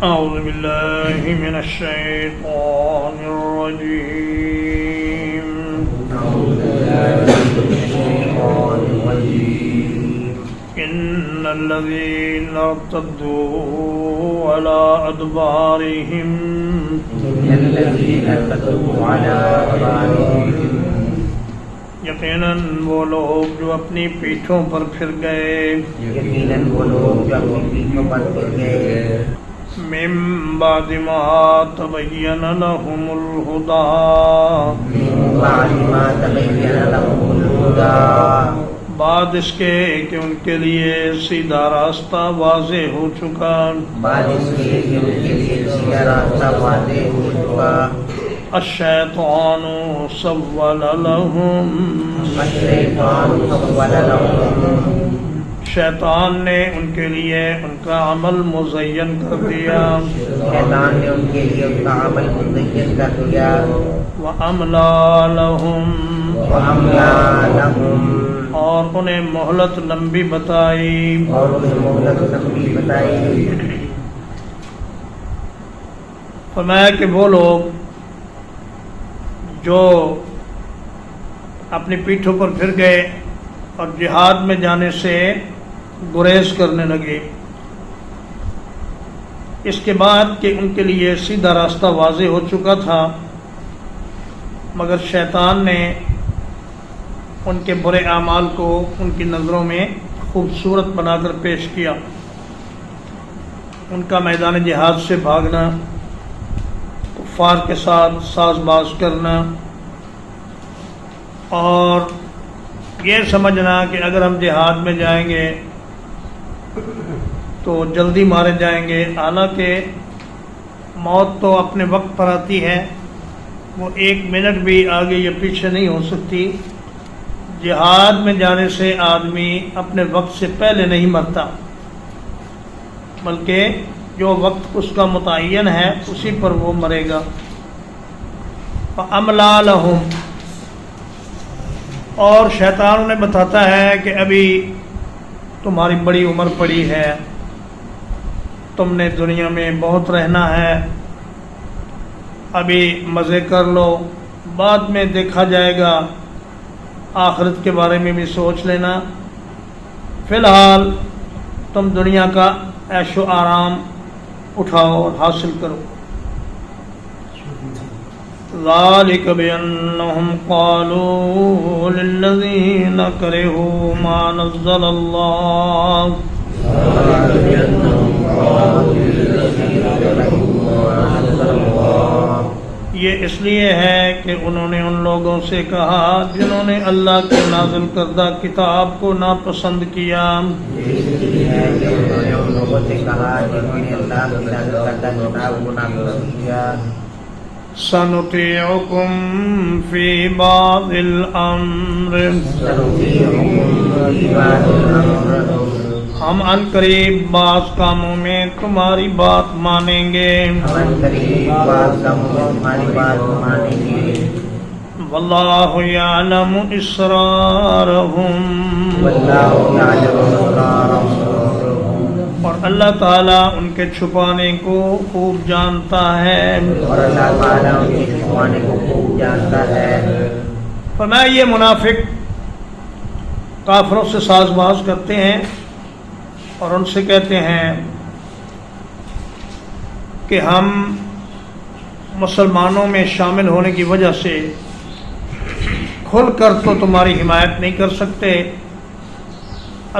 أعوذ بالله من الشيطان الرجيم إن الذين ارتدوا على أدبارهم یقیناً وہ لوگ جو اپنی پیٹھوں پر پھر گئے من بعد ما تبین لهم الہدی بعد اس کے کہ ان کے لیے سیدھا راستہ واضح ہو چکا الشیطان سول لهم شیطان نے ان کے لیے ان کا عمل مزین کر دیا وَأَمْلَى لَهُمْ اور انہیں مہلت لمبی بتائی فرمایا کہ وہ لوگ جو اپنی پیٹھوں پر پھر گئے اور جہاد میں جانے سے گریز کرنے لگے اس کے بعد کہ ان کے لیے سیدھا راستہ واضح ہو چکا تھا، مگر شیطان نے ان کے برے اعمال کو ان کی نظروں میں خوبصورت بنا کر پیش کیا۔ ان کا میدان جہاد سے بھاگنا، کفار کے ساتھ ساز باز کرنا اور یہ سمجھنا کہ اگر ہم جہاد میں جائیں گے تو جلدی مارے جائیں گے، حالانکہ موت تو اپنے وقت پر آتی ہے، وہ 1 منٹ بھی آگے یا پیچھے نہیں ہو سکتی۔ جہاد میں جانے سے آدمی اپنے وقت سے پہلے نہیں مرتا، بلکہ جو وقت اس کا متعین ہے اسی پر وہ مرے گا۔ فَأَمْلَى لَهُمْ اور شیطان انہیں بتاتا ہے کہ ابھی تمہاری بڑی عمر پڑی ہے، تم نے دنیا میں بہت رہنا ہے، ابھی مزے کر لو، بعد میں دیکھا جائے گا، آخرت کے بارے میں بھی سوچ لینا، فی الحال تم دنیا کا عیش و آرام اٹھاؤ اور حاصل کرو۔ ذالک بأنہم قالوا للذین کرہوا ما نزل اللہ یہ اس لیے ہے کہ انہوں نے ان لوگوں سے کہا جنہوں نے اللہ کے نازل کردہ کتاب کو ناپسند کیا۔ سنطيعكم في بعض الأمر ہم ان قریب بعض کاموں میں تمہاری بات مانیں گے۔ واللہ یعلم اسرارہم اور اللہ تعالیٰ ان کے چھپانے کو خوب جانتا ہے۔ فرمایا یہ منافق کافروں سے ساز باز کرتے ہیں اور ان سے کہتے ہیں کہ ہم مسلمانوں میں شامل ہونے کی وجہ سے کھل کر تو تمہاری حمایت نہیں کر سکتے،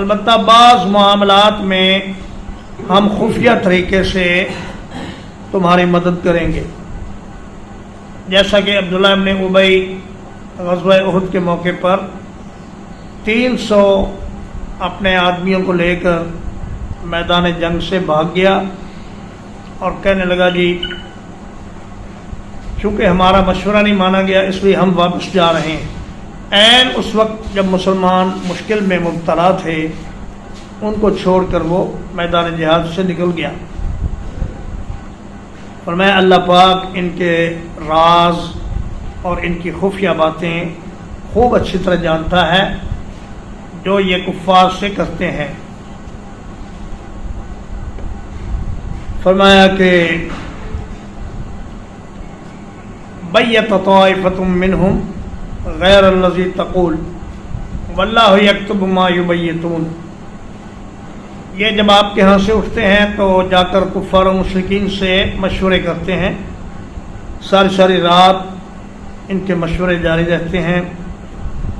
البتہ بعض معاملات میں ہم خفیہ طریقے سے تمہاری مدد کریں گے، جیسا کہ عبداللہ ابن ابی غزوہ احد کے موقع پر 300 اپنے آدمیوں کو لے کر میدان جنگ سے بھاگ گیا اور کہنے لگا جی چونکہ ہمارا مشورہ نہیں مانا گیا اس لیے ہم واپس جا رہے ہیں۔ عین اس وقت جب مسلمان مشکل میں مبتلا تھے ان کو چھوڑ کر وہ میدان جہاد سے نکل گیا۔ فرمایا اللہ پاک ان کے راز اور ان کی خفیہ باتیں خوب اچھی طرح جانتا ہے جو یہ کفار سے کرتے ہیں۔ فرمایا کہ بیت طائفۃ منہم غیر الذی تقول واللہ یکتب ما یبیتون. یہ جب آپ کے ہاں سے اٹھتے ہیں تو جا کر کفار و مشرکین سے مشورے کرتے ہیں، ساری رات ان کے مشورے جاری رہتے ہیں،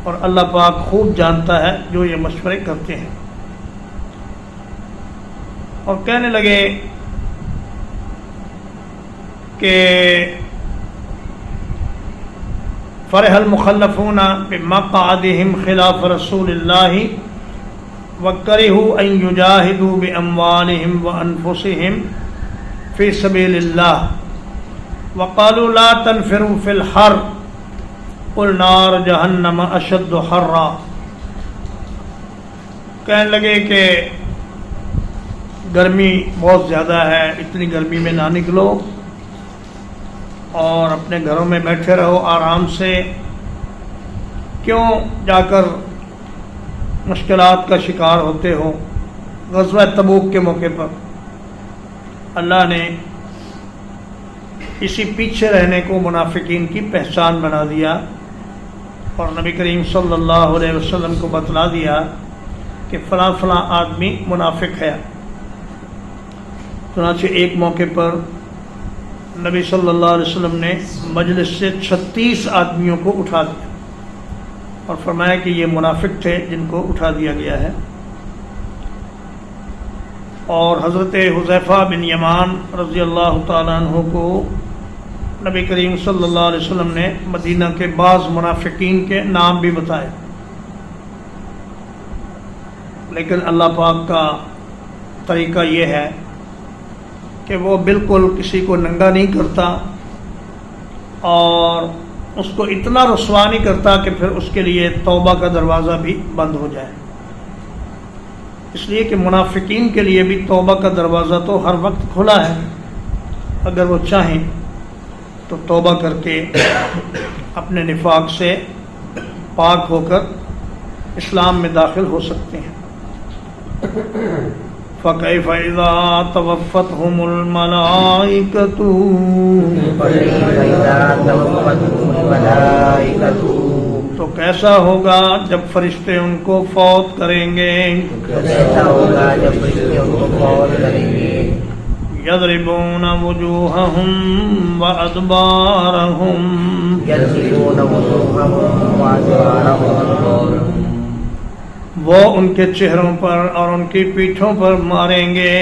اور اللہ پاک خوب جانتا ہے جو یہ مشورے کرتے ہیں. اور کہنے لگے کہ فرح المخلفون بمقعدهم خلاف رسول اللہ وکرہوا ان یجاہدوا باموالہم وانفسہم فی سبیل اللہ وقالوا لا تنفروا فی الحر قل نار جہنم اشد حرا. کہنے لگے کہ گرمی بہت زیادہ ہے، اتنی گرمی میں نہ نکلو اور اپنے گھروں میں بیٹھے رہو آرام سے، کیوں جا کر مشکلات کا شکار ہوتے ہو. غزوہ تبوک کے موقع پر اللہ نے اسی پیچھے رہنے کو منافقین کی پہچان بنا دیا، اور نبی کریم صلی اللہ علیہ وسلم کو بتلا دیا کہ فلاں فلاں آدمی منافق ہے. چنانچہ ایک موقع پر نبی صلی اللہ علیہ وسلم نے مجلس سے 36 آدمیوں کو اٹھا دیا اور فرمایا کہ یہ منافق تھے جن کو اٹھا دیا گیا ہے. اور حضرت حذیفہ بن یمان رضی اللہ تعالیٰ عنہ کو نبی کریم صلی اللہ علیہ وسلم نے مدینہ کے بعض منافقین کے نام بھی بتائے، لیکن اللہ پاک کا طریقہ یہ ہے کہ وہ بالکل کسی کو ننگا نہیں کرتا اور اس کو اتنا رسوا نہیں کرتا کہ پھر اس کے لیے توبہ کا دروازہ بھی بند ہو جائے. اس لیے کہ منافقین کے لیے بھی توبہ کا دروازہ تو ہر وقت کھلا ہے، اگر وہ چاہیں تو توبہ کر کے اپنے نفاق سے پاک ہو کر اسلام میں داخل ہو سکتے ہیں. فَكَيْفَ إِذَا تَوَفَّتْهُمُ الْمَلَائِكَةُ تو کیسا ہوگا جب فرشتے ان کو فوت کریں گے. يَضْرِبُونَ وُجُوهَهُمْ وَأَدْبَارَهُمْ وہ ان کے چہروں پر اور ان کی پیٹھوں پر ماریں گے.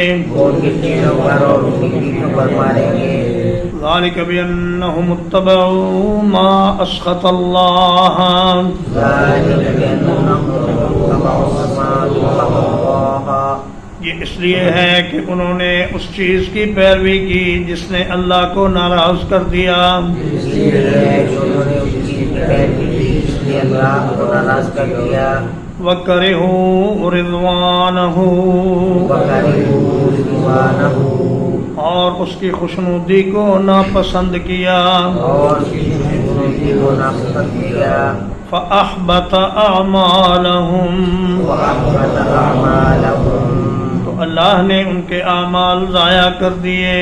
ذَلِكَ بِأَنَّهُمُ اتَّبَعُوا مَا أَسْخَطَ اللَّهَ یہ اس لیے ہے کہ انہوں نے اس چیز کی پیروی کی جس نے اللہ کو ناراض کر دیا. وَكَرِهُوا رِضْوَانَهُ اور اس کی خوشنودی کو ناپسند کیا. فَأَحْبَطَ أَعْمَالَهُمْ تو اللہ نے ان کے اعمال ضائع کر دیے.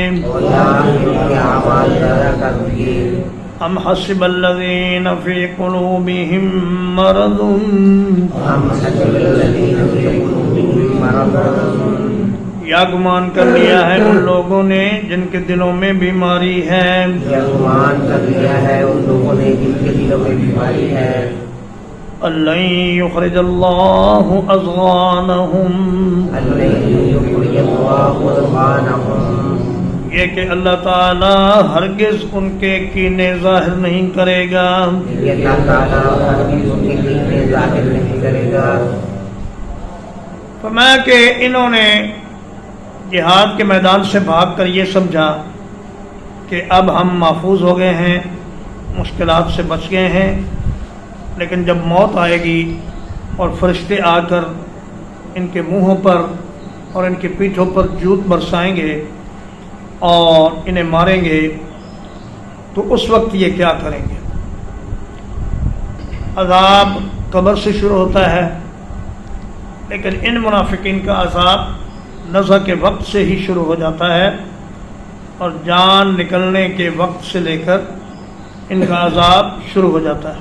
ام حسب الذین فی قلوبہم مرض یا گمان کر لیا ہے ان لوگوں نے جن کے دلوں میں بیماری ہے. لن یخرج اللہ اضغانہم یہ کہ اللہ تعالی ہرگز ان کے کینے ظاہر نہیں کرے گا. فرمایا کہ انہوں نے جہاد کے میدان سے بھاگ کر یہ سمجھا کہ اب ہم محفوظ ہو گئے ہیں، مشکلات سے بچ گئے ہیں، لیکن جب موت آئے گی اور فرشتے آ کر ان کے منہوں پر اور ان کی پیٹھوں پر جوت برسائیں گے اور انہیں ماریں گے تو اس وقت یہ کیا کریں گے. عذاب قبر سے شروع ہوتا ہے، لیکن ان منافقین کا عذاب نزع کے وقت سے ہی شروع ہو جاتا ہے اور جان نکلنے کے وقت سے لے کر ان کا عذاب شروع ہو جاتا ہے۔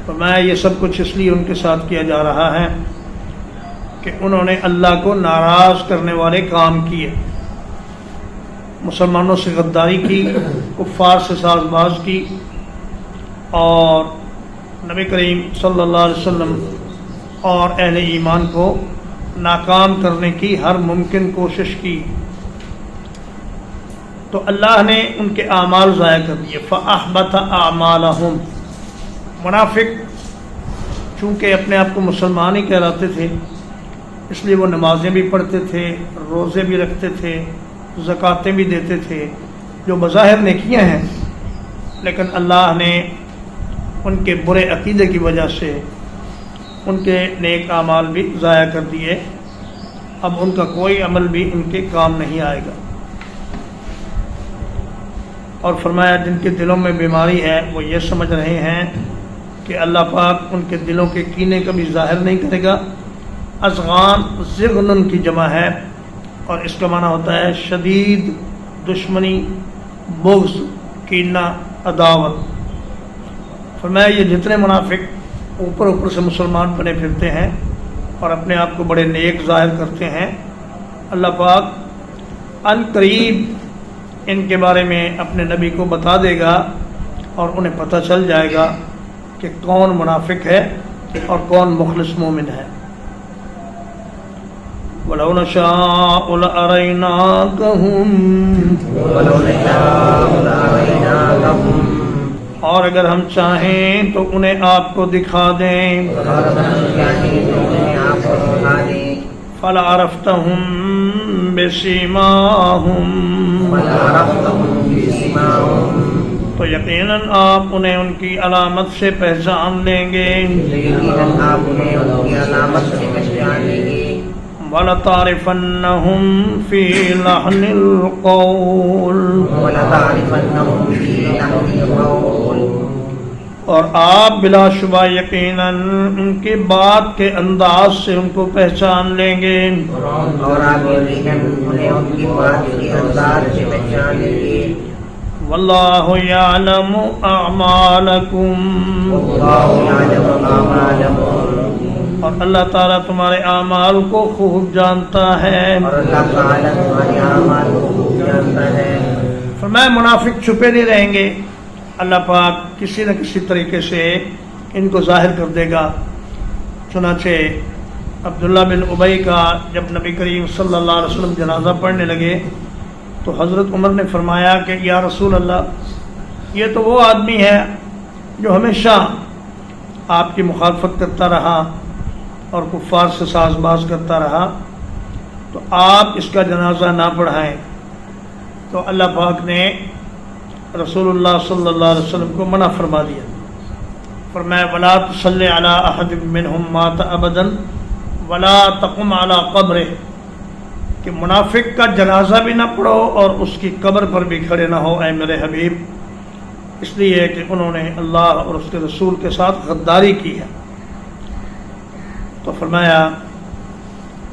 فرمایا یہ سب کچھ اس لیے ان کے ساتھ کیا جا رہا ہے کہ انہوں نے اللہ کو ناراض کرنے والے کام کیے، مسلمانوں سے غداری کی، کفار سے ساز باز کی، اور نبی کریم صلی اللہ علیہ وسلم اور اہل ایمان کو ناکام کرنے کی ہر ممکن کوشش کی، تو اللہ نے ان کے اعمال ضائع کر دیے۔ فَأَحْبَطَ أَعْمَالَهُمْ، منافق چونکہ اپنے آپ کو مسلمان ہی کہلاتے تھے، اس لیے وہ نمازیں بھی پڑھتے تھے، روزے بھی رکھتے تھے، زکاتیں بھی دیتے تھے، جو بظاہر نیکیاں ہیں، لیکن اللہ نے ان کے برے عقیدے کی وجہ سے ان کے نیک اعمال بھی ضائع کر دیے۔ اب ان کا کوئی عمل بھی ان کے کام نہیں آئے گا۔ اور فرمایا جن کے دلوں میں بیماری ہے وہ یہ سمجھ رہے ہیں کہ اللہ پاک ان کے دلوں کے کینے کا بھی ظاہر نہیں کرے گا۔ ازغان زغن کی جمع ہے، اور اس کا معنی ہوتا ہے شدید دشمنی، بغض، کینہ، عداوت۔ فرمایا یہ جتنے منافق اوپر اوپر سے مسلمان بنے پھرتے ہیں اور اپنے آپ کو بڑے نیک ظاہر کرتے ہیں، اللہ پاک ان قریب ان کے بارے میں اپنے نبی کو بتا دے گا، اور انہیں پتہ چل جائے گا کہ کون منافق ہے اور کون مخلص مومن ہے۔ وَلَوْ نَشَاءُ لَأَرَيْنَاكَهُمْ، اور اگر ہم چاہیں تو انہیں آپ کو دکھا دیں، فَلَعَرَفْتَهُمْ بِسِيمَاهُمْ، تو یقیناً آپ انہیں ان کی علامت سے پہچان لیں گے۔ وَلَتَعْرِفَنَّهُمْ فِي لَحْنِ الْقَوْلِ، اور آپ بلا شبہ یقیناً ان کی بات کے انداز سے ان کو پہچان لیں گے۔ اور آپ یقیناً انہیں ان کی بات کے انداز سے پہچان لیں گے۔ واللہ یعلم اعمالکم، اور اللہ تعالیٰ تمہارے اعمال کو خوب جانتا ہے۔ اور اللہ تعالیٰ تمہارے اعمال کو خوب جانتا ہے۔ فرمایا منافق چھپے نہیں رہیں گے، اللہ پاک کسی نہ کسی طریقے سے ان کو ظاہر کر دے گا۔ چنانچہ عبداللہ بن ابی کا جب نبی کریم صلی اللہ علیہ وسلم جنازہ پڑھنے لگے تو حضرت عمر نے فرمایا کہ یا رسول اللہ، یہ تو وہ آدمی ہے جو ہمیشہ آپ کی مخالفت کرتا رہا اور کفار سے ساز باز کرتا رہا، تو آپ اس کا جنازہ نہ پڑھائیں۔ تو اللہ پاک نے رسول اللہ صلی اللہ علیہ وسلم کو منع فرما دیا، فرمایا ولا تصلی علی احد منہم مات ابدا ولا تقم علی قبرہ، کہ منافق کا جنازہ بھی نہ پڑھو اور اس کی قبر پر بھی کھڑے نہ ہو اے میرے حبیب، اس لیے کہ انہوں نے اللہ اور اس کے رسول کے ساتھ غداری کی ہے۔ تو فرمایا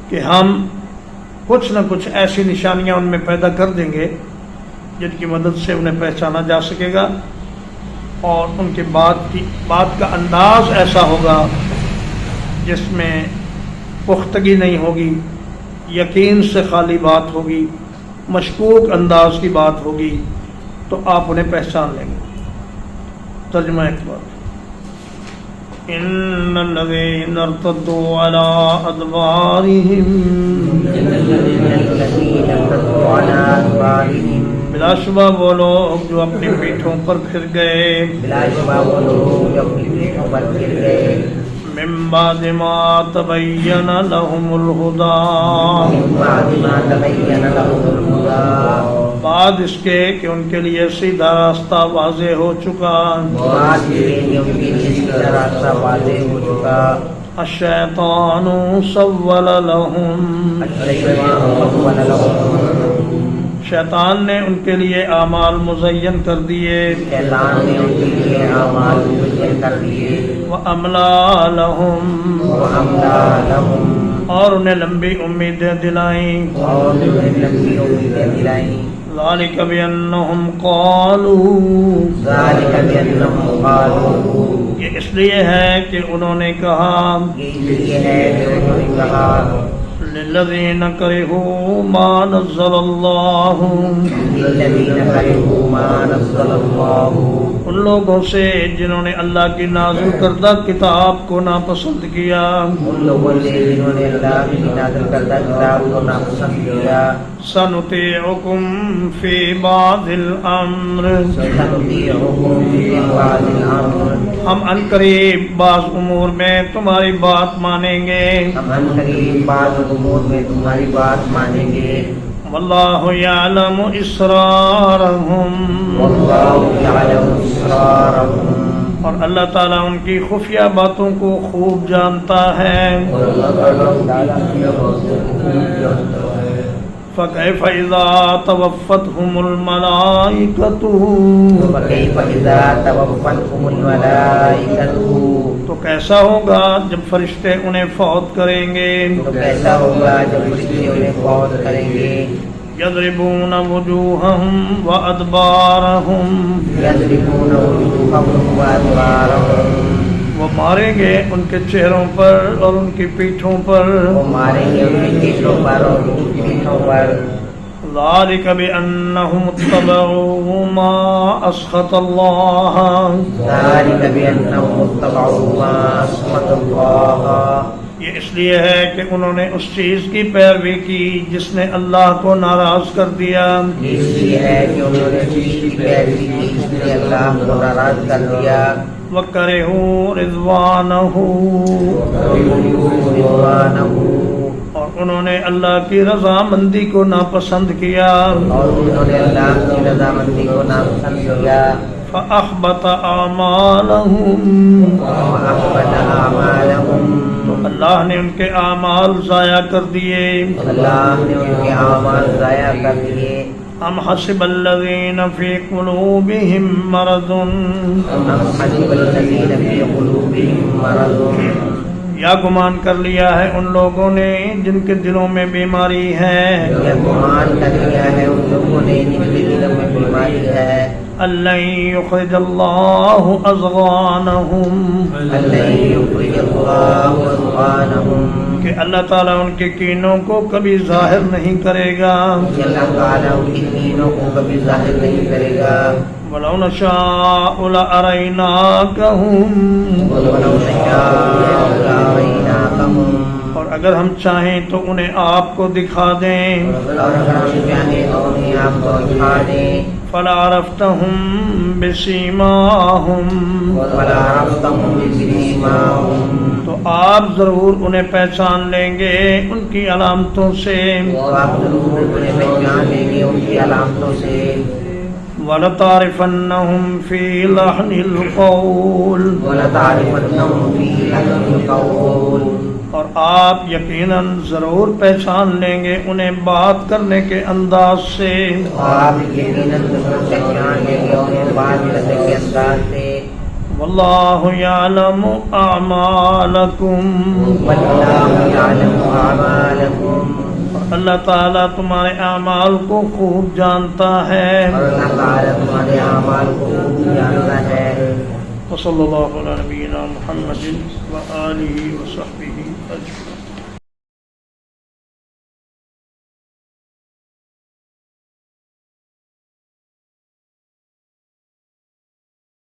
کہ ہم کچھ نہ کچھ ایسی نشانیاں ان میں پیدا کر دیں گے جن کی مدد سے انہیں پہچانا جا سکے گا، اور ان کے بات کا انداز ایسا ہوگا جس میں پختگی نہیں ہوگی، یقین سے خالی بات ہوگی، مشکوک انداز کی بات ہوگی، تو آپ انہیں پہچان لیں گے۔ ترجمہ ایک بات، ان الذین ارتدوا علی ادبارہم، بلا شبہ وہ لوگ جو اپنی پیٹھوں پر پھر گئے، من بعد ما تبین لهم الہدی، بعد اس کے کہ ان کے لیے سیدھا راستہ واضح ہو چکا۔ الشیطان سول لهم، شیطان نے ان کے لیے اعمال مزین کر دیے، وَأَمْلَى لَهُمْ، اور انہیں لمبی امیدیں دلائیں. اور انہیں لمبی امیدیں دلائیں. ذالک بأنہم قالوا، ذالک بأنہم قالوا، یہ اس لیے ہے کہ انہوں نے کہا، یہ اس لیے ہے کہ انہوں نے کہا، للذین کرہوا ما نزل اللہ، للذین کرہوا ما نزل اللہ، ان لوگوں سے جنہوں نے اللہ کی نازل کردہ کتاب کو ناپسند کیا. ان لوگوں سے جنہوں نے اللہ کی نازل کردہ کتاب کو ناپسند کیا. سنطیعکم فی بعض الامر، سنطیعکم فی بعض الامر، ہم عنقریب بعض امور میں تمہاری بات مانیں گے. ہم عنقریب بعض امور میں تمہاری بات مانیں گے. واللہ یعلم اسرارہم، واللہ یعلم اسرارہم، اور اللہ تعالیٰ ان کی خفیہ باتوں کو خوب جانتا ہے. اور اللہ تعالیٰ کی باتوں کو جانتا ہے. فَكَيْفَ إِذَا تَوَفَّتْهُمُ الْمَلَائِكَةُ، فَكَيْفَ إِذَا تَوَفَّتْهُمُ الْمَلَائِكَةُ، تو کیسا ہوگا جب فرشتے انہیں فوت کریں گے. تو کیسا ہوگا جب فرشتے انہیں فوت کریں گے. يَضْرِبُونَ وُجُوهَهُمْ وَأَدْبَارَهُمْ، يَضْرِبُونَ وُجُوهَهُمْ وَأَدْبَارَهُمْ، وہ ماریں گے ان کے چہروں پر اور ان کی پیٹھوں پر. وہ ماریں گے ان کے چہروں پر اور ان کی پیٹھوں پر. ذَلِكَ بِأَنَّهُمُ اتَّبَعُوا مَا أَسْخَطَ اللَّهَ، ذَلِكَ بِأَنَّهُمُ اتَّبَعُوا مَا أَسْخَطَ اللَّهَ، یہ اس لیے ہے کہ انہوں نے اس چیز کی پیروی کی جس نے اللہ کو ناراض کر دیا. یہ اس لیے ہے کہ انہوں نے چیز کی پیروی کی جس نے اللہ کو ناراض کر دیا. وَكَرِهُوا رِضْوَانَهُ، رضوانہ، اور انہوں نے اللہ کی رضامندی کو ناپسند کیا. اور انہوں نے اللہ کی رضامندی کو ناپسند کیا. فَأَحْبَطَ أَعْمَالَهُمْ، وَأَحْبَطَ أَعْمَالَهُمْ، تو اللہ نے ان کے اعمال ضائع کر دیے. اللہ نے ان کے اعمال ضائع کر دیے. أَمْ حَسِبَ الَّذِينَ فِي قُلُوبِهِم مَّرَضٌ، أَمْ حَسِبَ الَّذِينَ فِي قُلُوبِهِم مَّرَضٌ، یا گمان کر لیا ہے ان لوگوں نے جن کے دلوں میں بیماری ہے. یہ گمان کر لیا ہے ان لوگوں نے جن کے دلوں میں بیماری ہے. أَلَّن يُخْرِجَ اللَّهُ أَضْغَانَهُمْ، أَلَّن يُخْرِجَ اللَّهُ أَضْغَانَهُمْ، کہ اللہ تعالیٰ ان کے کینوں کو کبھی ظاہر نہیں کرے گا. کہ اللہ تعالیٰ ان کی دینوں کو کبھی ظاہر نہیں کرے گا. وَلَوْ نَشَاءُ لَأَرَيْنَاكَهُمْ، وَلَوْ نَشَاءُ لَأَرَيْنَاكَهُمْ، اور اگر ہم چاہیں تو انہیں آپ کو دکھا دیں. اور اگر ہم چاہیں تو انہیں آپ کو دکھا دیں. فَلَعَرَفْتَهُمْ بِسِيمَاهُمْ، وَلَا عَرَفْتَهُمْ بِسِيمَاهُمْ، تو آپ ضرور انہیں پہچان لیں گے ان کی علامتوں سے. تو آپ ضرور انہیں پہچان لیں گے ان کی علامتوں سے. وَلَتَعْرِفَنَّهُمْ فِي لَحْنِ الْقَوْلِ، وَلَتَعْرِفَنَّهُمْ فِي لَحْنِ الْقَوْلِ، اور آپ یقیناً ضرور پہچان لیں گے انہیں بات کرنے کے انداز سے. آپ یقیناً ضرور پہچان لیں گے انہیں بات کرنے کے انداز سے. واللہ یعلم اعمالکم، وَاللَّهُ يَعْلَمُ أَعْمَالَكُمْ، اور اللہ تعالیٰ تمہارے اعمال کو خوب جانتا ہے. اور اللہ تعالیٰ تمہارے اعمال کو خوب جانتا ہے. وصلی اللہ علی نبینا محمد وآلہ وصحبہ اجمعین.